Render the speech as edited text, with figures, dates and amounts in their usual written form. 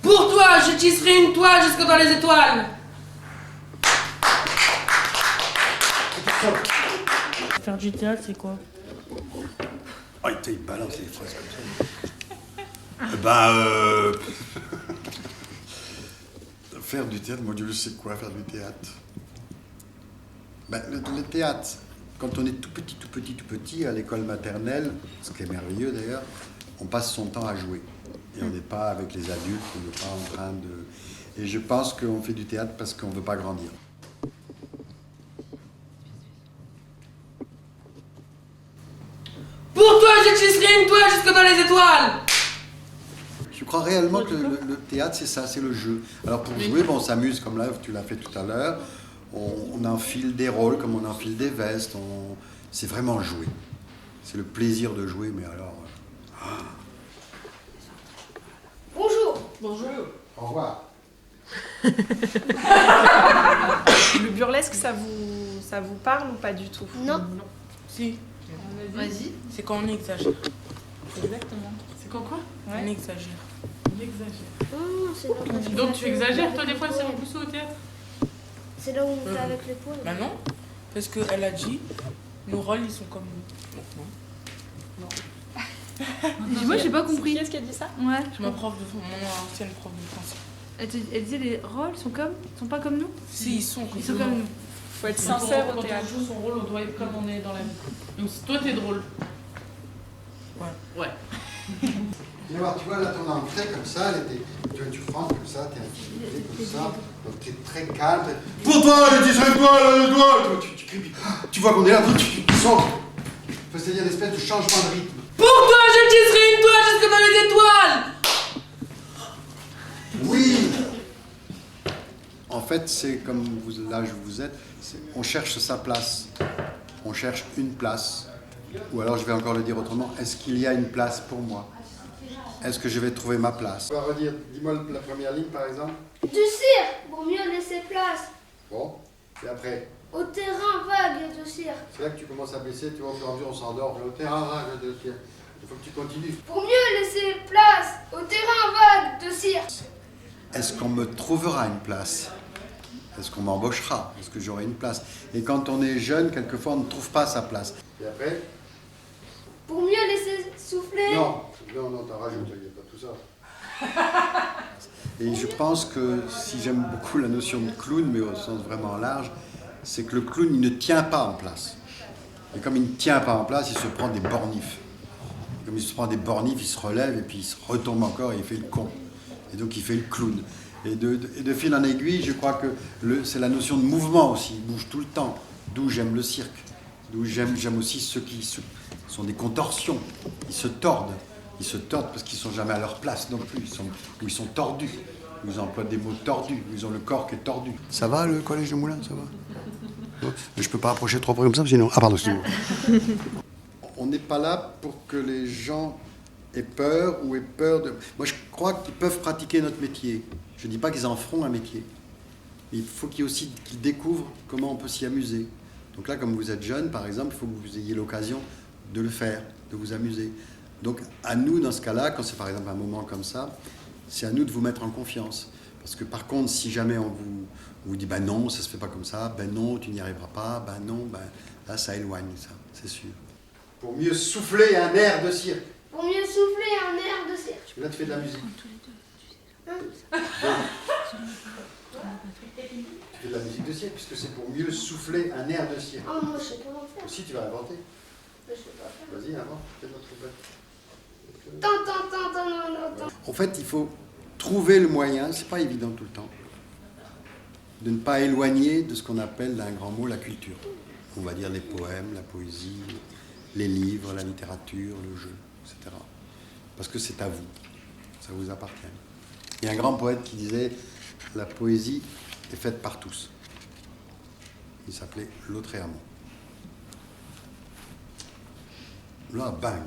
Pour toi, je tisserai une toile jusque dans les étoiles. Faire du théâtre, c'est quoi? Oh, il balance les phrases comme ça. Faire du théâtre, mon Dieu, c'est quoi faire du théâtre? Le théâtre, quand on est tout petit, à l'école maternelle, ce qui est merveilleux d'ailleurs, on passe son temps à jouer. Et on n'est pas avec les adultes, on n'est pas en train de... Et je pense qu'on fait du théâtre parce qu'on ne veut pas grandir. Pour toi, je tisserai une toile jusque dans les étoiles. Je crois réellement que le théâtre, c'est ça, c'est le jeu. Alors pour jouer, on s'amuse comme là, tu l'as fait tout à l'heure. On enfile des rôles comme on enfile des vestes. C'est vraiment jouer. C'est le plaisir de jouer, mais alors... Bonjour. Bonjour. Au revoir. Le burlesque, ça vous parle ou pas du tout? Non. Si. Vas-y. C'est quand on exagère. Exactement. C'est quand quoi? On exagère. On exagère. Oh, c'est là où on Donc fait tu avec exagères, les toi, des fois, c'est épaules. en plus au théâtre? C'est là où on fait avec l'épaule. Bah non, parce qu'elle a dit, nos rôles, ils sont comme nous. Non. Moi, j'ai pas compris. Qui est-ce qui a dit ça? Ouais. Mon ancienne prof de français. Elle disait les rôles sont pas comme nous. Si, ils sont comme nous. Faut être sincère au théâtre. Quand on joue son rôle, on doit être comme on est dans la vie. Donc si toi, t'es drôle. Ouais. Tu vois, là, ton entrée comme ça, tu rentres comme ça, t'es intimidé comme ça, donc t'es très calme. Pour toi, les 17 doigts, tu cries, tu vois qu'on est là, tu sens. C'est-à-dire une espèce de changement de rythme. Pour toi, je tisserai une toile jusque dans les étoiles. Oui. En fait, c'est comme l'âge où vous êtes, on cherche sa place. On cherche une place. Ou alors, je vais encore le dire autrement, est-ce qu'il y a une place pour moi? Est-ce que je vais trouver ma place? On va redire, dis-moi la première ligne par exemple. Du cirque, pour mieux laisser place. Bon, et après? Au terrain vague de cirque. C'est là que tu commences à baisser, tu vois, au fur et à mesure on s'endort. Au terrain vague de cirque. Il faut que tu continues. Pour mieux laisser place au terrain vague de cirque. Est-ce qu'on me trouvera une place? Est-ce qu'on m'embauchera? Est-ce que j'aurai une place? Et quand on est jeune, quelquefois on ne trouve pas sa place. Et après? Pour mieux laisser souffler. Non, t'en rajoutes, il n'y a pas tout ça. Et je pense que si j'aime beaucoup la notion de clown, mais au sens vraiment large, c'est que le clown, il ne tient pas en place. Et comme il ne tient pas en place, il se prend des bornifs. Et comme il se prend des bornifs, il se relève et puis il se retombe encore et il fait le con. Et donc il fait le clown. Et de fil en aiguille, je crois que c'est la notion de mouvement aussi. Il bouge tout le temps. D'où j'aime le cirque. D'où j'aime aussi ceux qui sont des contorsions. Ils se tordent. Ils se tordent parce qu'ils ne sont jamais à leur place non plus. Ils sont tordus. Ils emploient des mots tordus. Ils ont le corps qui est tordu. Ça va le collège de Moulins? Ça va? Je ne peux pas approcher trop près comme ça, sinon... Ah pardon, excusez-moi. On n'est pas là pour que les gens aient peur ou aient peur de... Moi, je crois qu'ils peuvent pratiquer notre métier. Je ne dis pas qu'ils en feront un métier. Il faut qu'ils découvrent comment on peut s'y amuser. Donc là, comme vous êtes jeune, par exemple, il faut que vous ayez l'occasion de le faire, de vous amuser. Donc à nous, dans ce cas-là, quand c'est par exemple un moment comme ça, c'est à nous de vous mettre en confiance. Parce que par contre, si jamais on vous dit « ben non, ça se fait pas comme ça »,« ben non, tu n'y arriveras pas »,« ben non », là, ça éloigne, ça, c'est sûr. Pour mieux souffler un air de cirque. Pour mieux souffler un air de cirque. Là, tu fais de la musique. Hein? Tu fais de la musique de cirque, puisque c'est pour mieux souffler un air de cirque. Oh, moi, je sais pas en faire. Si, tu vas inventer. Je sais pas faire. Vas-y, invente, fais notre trompette. Tant. En fait, il faut trouver le moyen, c'est pas évident tout le temps, de ne pas éloigner de ce qu'on appelle d'un grand mot la culture. On va dire les poèmes, la poésie, les livres, la littérature, le jeu, etc. Parce que c'est à vous, ça vous appartient. Il y a un grand poète qui disait « La poésie est faite par tous ». Il s'appelait Lautréamont. Là, bang.